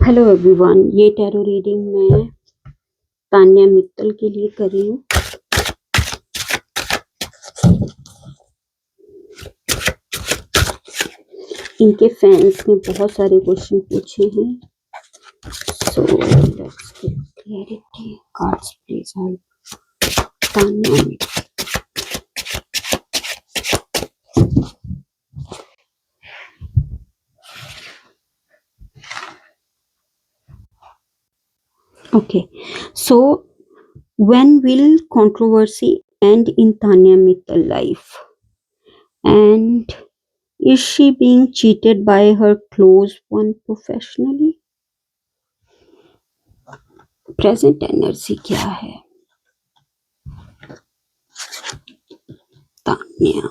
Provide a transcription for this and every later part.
Hello everyone, ये tarot reading मैं तान्या मित्तल के लिए कर रही हूँ। इनके फैंस ने बहुत सारे क्वेश्चन पूछे हैं, so let's get clarity. Cards please help Tanya Mittal. Okay, so when will controversy end in Tanya Mittal life? And is she being cheated by her close one professionally? Present energy क्या है तान्या?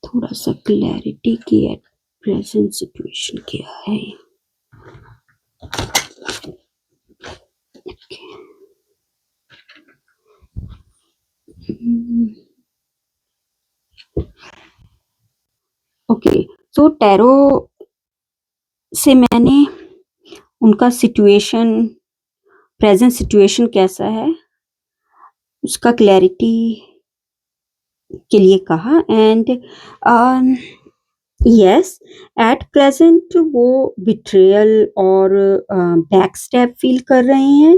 थोड़ा सा clarity की at present situation क्या है। Okay, सो tarot से मैंने उनका सिचुएशन, प्रेजेंट सिचुएशन कैसा है उसका क्लैरिटी के लिए कहा। एंड यस, एट प्रेजेंट वो बिट्रेयल और बैक स्टेप फील कर रहे हैं।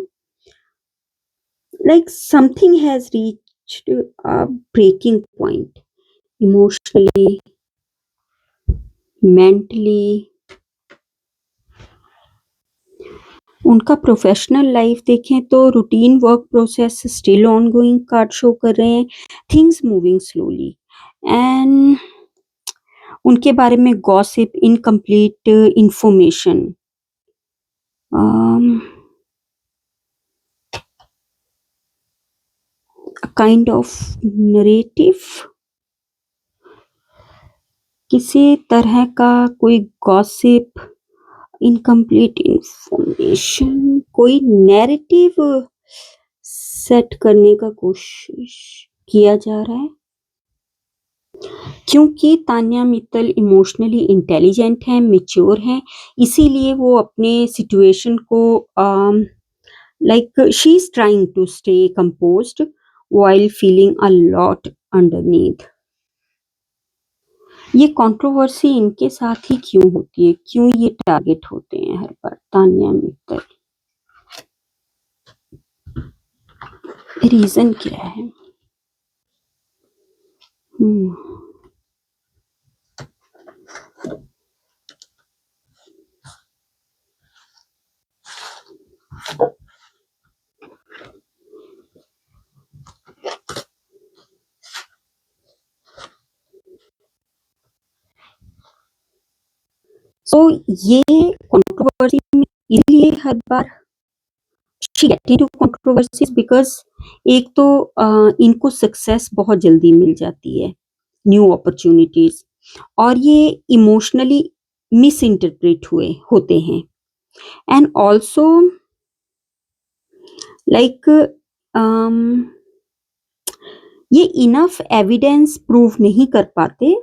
Like something has reached a breaking point emotionally, mentally. उनका प्रोफेशनल लाइफ देखें तो routine work process still ongoing card show कर रहे हैं, थिंग्स मूविंग स्लोली। एंड उनके बारे में gossip, incomplete information, kind of narrative, किसी तरह का कोई गॉसिप, इनकम्प्लीट इंफॉर्मेशन, कोई नैरेटिव सेट करने का कोशिश किया जा रहा है। क्योंकि तान्या मित्तल इमोशनली इंटेलिजेंट है, मैच्योर है, इसीलिए वो अपने सिचुएशन को like she is trying to stay composed while feeling a lot underneath. ये कंट्रोवर्सी इनके साथ ही क्यों होती है, क्यों ये टारगेट होते हैं हर बार तान्या मित्तल? रीजन क्या है? तो ये कंट्रोवर्सी में इसलिए हर बार she get into controversies because एक तो इनको सक्सेस बहुत जल्दी मिल जाती है, न्यू अपॉर्चुनिटीज, और ये इमोशनली मिस इंटरप्रेट हुए होते हैं। एंड ऑल्सो लाइक ये इनफ एविडेंस प्रूव नहीं कर पाते,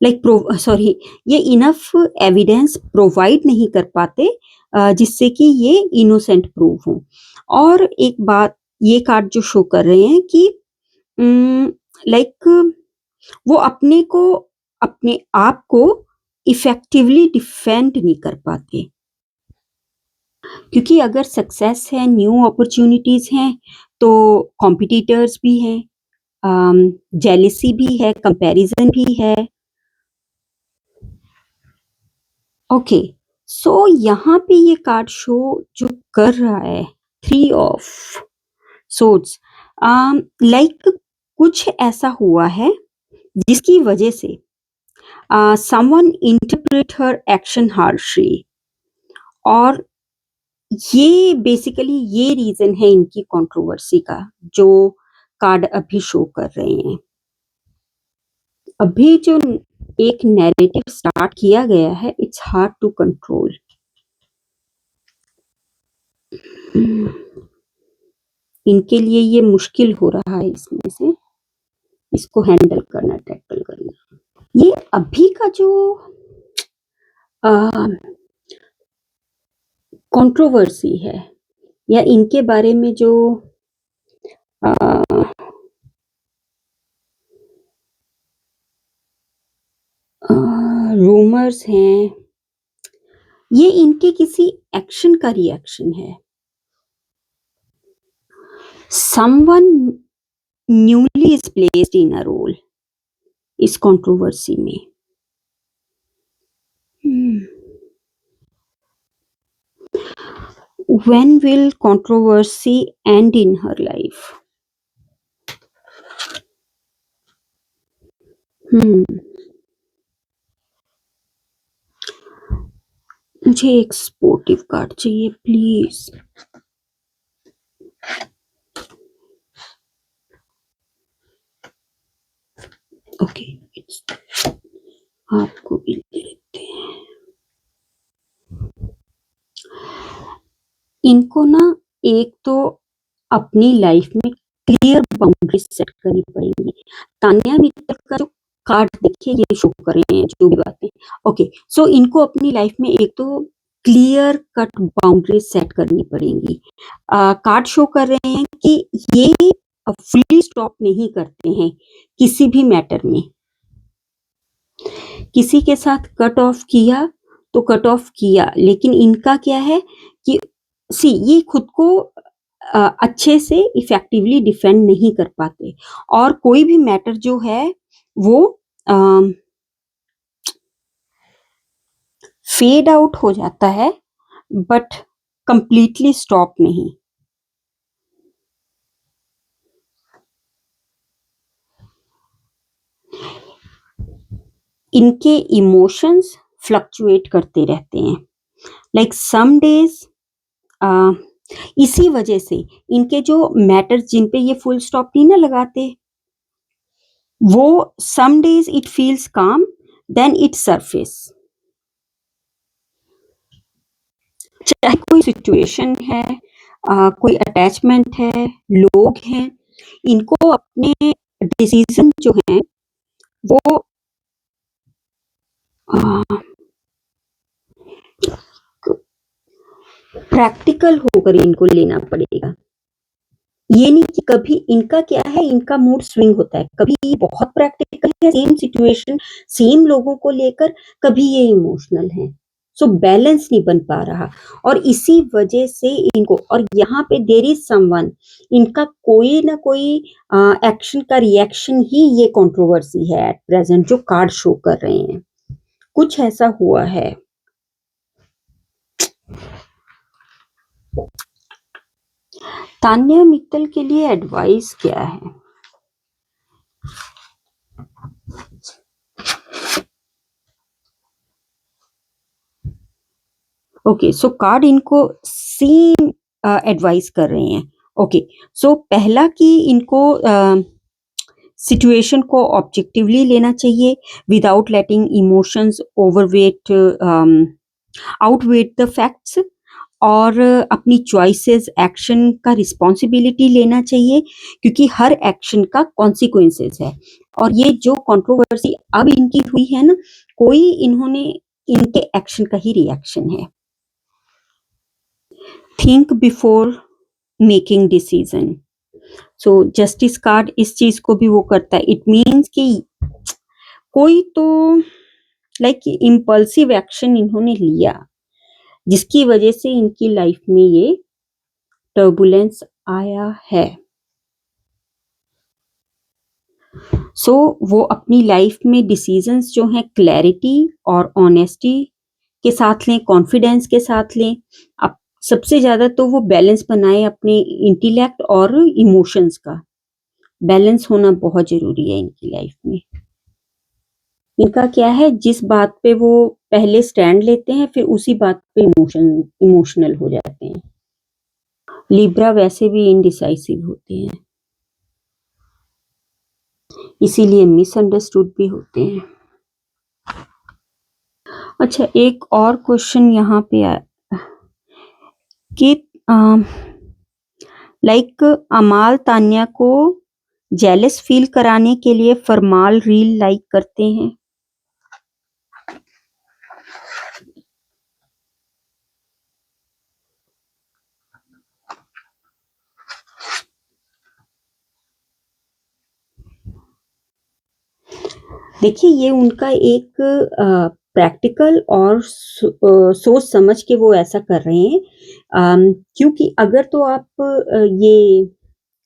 ये इनफ एविडेंस प्रोवाइड नहीं कर पाते जिससे कि ये इनोसेंट प्रूव हो। और एक बात ये कार्ड जो शो कर रहे हैं कि लाइक वो अपने आप को इफेक्टिवली डिफेंड नहीं कर पाते, क्योंकि अगर सक्सेस है, न्यू अपॉर्चुनिटीज हैं, तो कॉम्पिटिटर्स भी हैं, जेलिसी भी है, कंपैरिजन भी है। ओके, सो यहाँ पे ये कार्ड शो जो कर रहा है, 3 ऑफ सोर्ड्स, लाइक कुछ ऐसा हुआ है जिसकी वजह से समवन इंटरप्रेट हर एक्शन हार्शली, और ये बेसिकली ये रीजन है इनकी कंट्रोवर्सी का जो कार्ड अभी शो कर रहे हैं। अभी जो एक नैरेटिव स्टार्ट किया गया है, इट्स हार्ड टू कंट्रोल। इनके लिए ये मुश्किल हो रहा है इसमें से। इसको हैंडल करना, टैकल करना। ये अभी का जो कंट्रोवर्सी है या इनके बारे में जो रूमर्स हैं, ये इनके किसी एक्शन का रिएक्शन है। Someone newly is placed in a role इस कंट्रोवर्सी में। When will controversy end in her life? मुझे एक स्पोर्टिव कार्ड चाहिए प्लीज। ओके, आपको भी दे देते हैं। इनको ना एक तो अपनी लाइफ में क्लियर बाउंड्री सेट करनी पड़ेगी। तान्या मित्तल का जो कार्ड देखिए, ये शो कर रहे हैं जो भी बातें। ओके, सो इनको अपनी लाइफ में एक तो क्लियर कट बाउंड्री सेट करनी पड़ेंगी। कार्ड शो कर रहे हैं कि ये फुली स्टॉप नहीं करते हैं किसी भी मैटर में। किसी के साथ कट ऑफ किया तो कट ऑफ किया, लेकिन इनका क्या है कि ये खुद को अच्छे से इफेक्टिवली डिफेंड नहीं कर पाते और कोई भी मैटर जो है वो फेड आउट हो जाता है बट कंप्लीटली स्टॉप नहीं। इनके इमोशंस फ्लक्चुएट करते रहते हैं, लाइक सम डेज इसी वजह से इनके जो मैटर्स जिन पे ये फुल स्टॉप नहीं ना लगाते, वो सम डेज इट फील्स काम देन इट सरफेस। चाहे कोई सिचुएशन है, कोई अटैचमेंट है, लोग हैं, इनको अपने डिसीजन जो हैं वो प्रैक्टिकल होकर इनको लेना पड़ेगा। ये नहीं कि कभी इनका क्या है, इनका मूड स्विंग होता है, कभी ये बहुत प्रैक्टिकल है सेम सिचुएशन सेम लोगों को लेकर, कभी ये इमोशनल है। सो बैलेंस नहीं बन पा रहा और इसी वजह से इनको, और यहाँ पे देयर इज समवन, इनका कोई ना कोई एक्शन का रिएक्शन ही ये कंट्रोवर्सी है एट प्रेजेंट जो कार्ड शो कर रहे हैं। कुछ ऐसा हुआ है। तान्या मित्तल के लिए एडवाइस क्या है? ओके, सो कार्ड इनको सेम एडवाइस कर रहे हैं। ओके, सो पहला कि इनको सिचुएशन को ऑब्जेक्टिवली लेना चाहिए without letting emotions overweight outweigh the facts, और अपनी चॉइसेस एक्शन का रिस्पॉन्सिबिलिटी लेना चाहिए क्योंकि हर एक्शन का कॉन्सिक्वेंसेस है। और ये जो कंट्रोवर्सी अब इनकी हुई है ना, कोई इन्होंने इनके एक्शन का ही रिएक्शन है। Think before making decision. So justice card इस चीज को भी वो करता है। इट मीन्स कि कोई तो लाइक इम्पल्सिव एक्शन इन्होंने लिया जिसकी वजह से इनकी लाइफ में ये टर्बुलेंस आया है। सो वो अपनी लाइफ में डिसीजंस जो हैं क्लैरिटी और ऑनेस्टी के साथ लें, कॉन्फिडेंस के साथ लें। अब सबसे ज्यादा तो वो बैलेंस बनाए अपने इंटेलेक्ट और इमोशंस का। बैलेंस होना बहुत जरूरी है इनकी लाइफ में। इनका क्या है, जिस बात पे वो पहले स्टैंड लेते हैं फिर उसी बात पे इमोशनल हो जाते हैं। लिब्रा वैसे भी इनडिसाइसिव होते हैं, इसीलिए मिसअंडरस्टूड भी होते हैं। अच्छा, एक और क्वेश्चन यहाँ पे आया कि लाइक अमाल तान्या को जेलस फील कराने के लिए फरमाल रील लाइक करते हैं। देखिए ये उनका एक प्रैक्टिकल और सोच समझ के वो ऐसा कर रहे हैं। क्योंकि अगर तो आप ये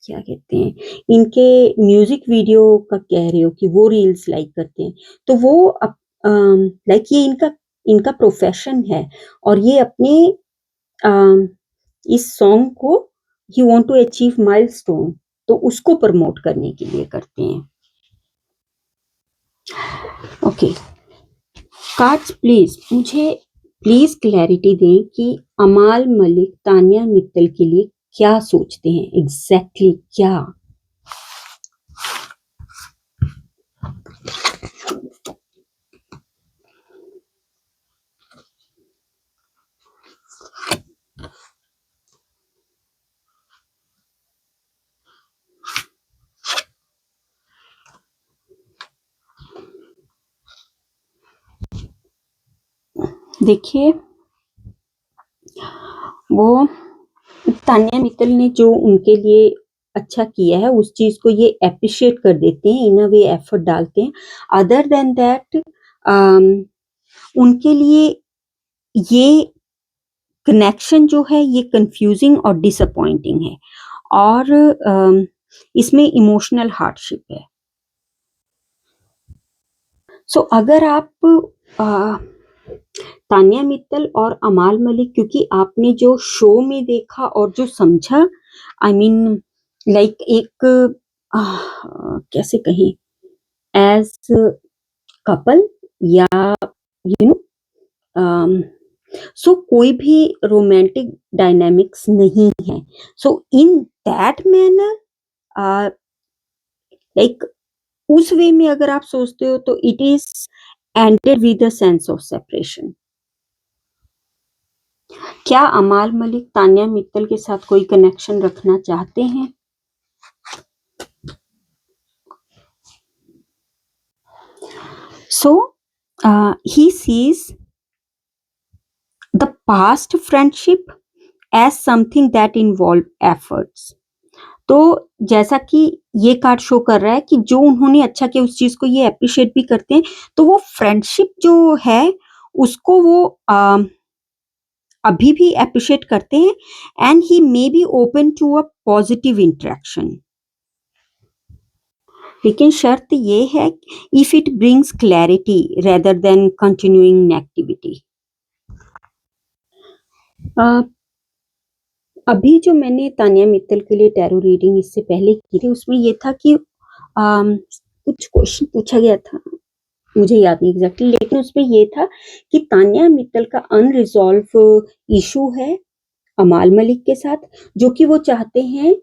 क्या कहते हैं, इनके म्यूजिक वीडियो का कह रहे हो कि वो रील्स लाइक करते हैं, तो वो लाइक ये इनका इनका प्रोफेशन है और ये अपने अम, इस सॉन्ग को ही वांट टू अचीव माइलस्टोन, तो उसको प्रमोट करने के लिए करते हैं। ओके, कार्ड्स प्लीज मुझे प्लीज क्लैरिटी दें कि अमाल मलिक तानिया मित्तल के लिए क्या सोचते हैं, एग्जैक्टली क्या। देखिए वो तानिया मित्तल ने जो उनके लिए अच्छा किया है उस चीज को ये अप्रिशिएट कर देते हैं, इन अ वे एफर्ट डालते हैं। अदर देन दैट उनके लिए ये कनेक्शन जो है ये कंफ्यूजिंग और डिसअपॉइंटिंग है और इसमें इमोशनल हार्डशिप है। सो अगर आप तानिया मित्तल और अमाल मलिक, क्योंकि आपने जो शो में देखा और जो समझा, आई मीन लाइक एक कैसे कहें, एज कपल या यू नो, सो कोई भी रोमांटिक डायनामिक्स नहीं है। सो इन दैट मैनर लाइक उस वे में अगर आप सोचते हो तो it is ended with a sense of separation. क्या अमाल मलिक तानिया मित्तल के साथ कोई कनेक्शन रखना चाहते हैं? So he sees the past friendship as something that involve efforts. तो जैसा कि ये कार्ड शो कर रहा है कि जो उन्होंने अच्छा किया उस चीज को ये अप्रिशिएट भी करते हैं, तो वो फ्रेंडशिप जो है उसको वो अभी भी अप्रिशिएट करते हैं and he may be open to a positive interaction. लेकिन शर्त ये है if it brings clarity rather than continuing negativity. अभी जो मैंने तानिया मित्तल के लिए टैरो रीडिंग इससे पहले की थी उसमें ये था कि कुछ क्वेश्चन पूछा गया था, मुझे याद नहीं एग्जैक्टली, लेकिन उसमें ये था कि तानिया मित्तल का अनरिजॉल्व इशू है अमाल मलिक के साथ, जो कि वो चाहते हैं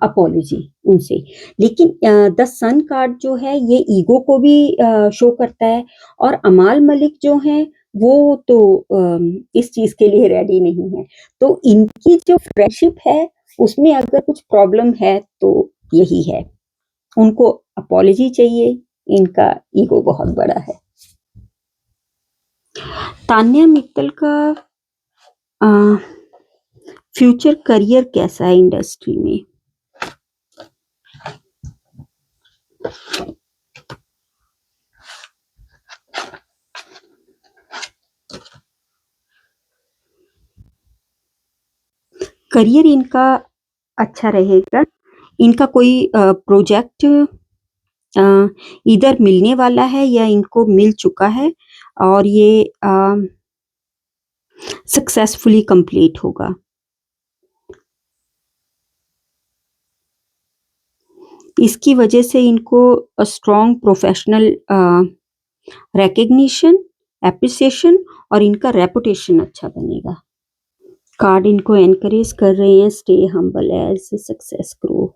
अपॉलजी उनसे। लेकिन द सन कार्ड जो है ये ईगो को भी शो करता है और अमाल मलिक जो है वो तो इस चीज के लिए रेडी नहीं है। तो इनकी जो फ्रेंडशिप है उसमें अगर कुछ प्रॉब्लम है तो यही है, उनको अपॉलजी चाहिए, इनका ईगो बहुत बड़ा है। तान्या मित्तल का फ्यूचर करियर कैसा है इंडस्ट्री में? करियर इनका अच्छा रहेगा। इनका कोई प्रोजेक्ट इधर मिलने वाला है या इनको मिल चुका है और ये सक्सेसफुली कंप्लीट होगा। इसकी वजह से इनको स्ट्रॉन्ग प्रोफेशनल रिकग्निशन, एप्रिसिएशन और इनका रेपुटेशन अच्छा बनेगा। कार्ड इनको एनकरेज कर रहे हैं stay humble as success grow.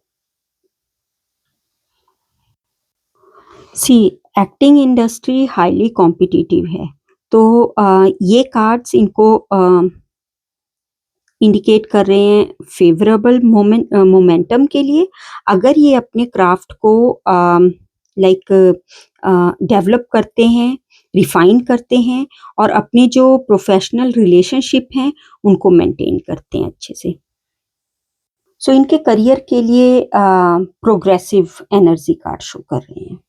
See acting industry highly competitive है, तो ये कार्ड्स इनको इंडिकेट कर रहे हैं फेवरेबल मोमेंटम के लिए। अगर ये अपने क्राफ्ट को लाइक डेवलप करते हैं, रिफाइन करते हैं और अपने जो प्रोफेशनल रिलेशनशिप हैं उनको मेंटेन करते हैं अच्छे से। सो इनके करियर के लिए प्रोग्रेसिव एनर्जी कार्ड शो कर रहे हैं।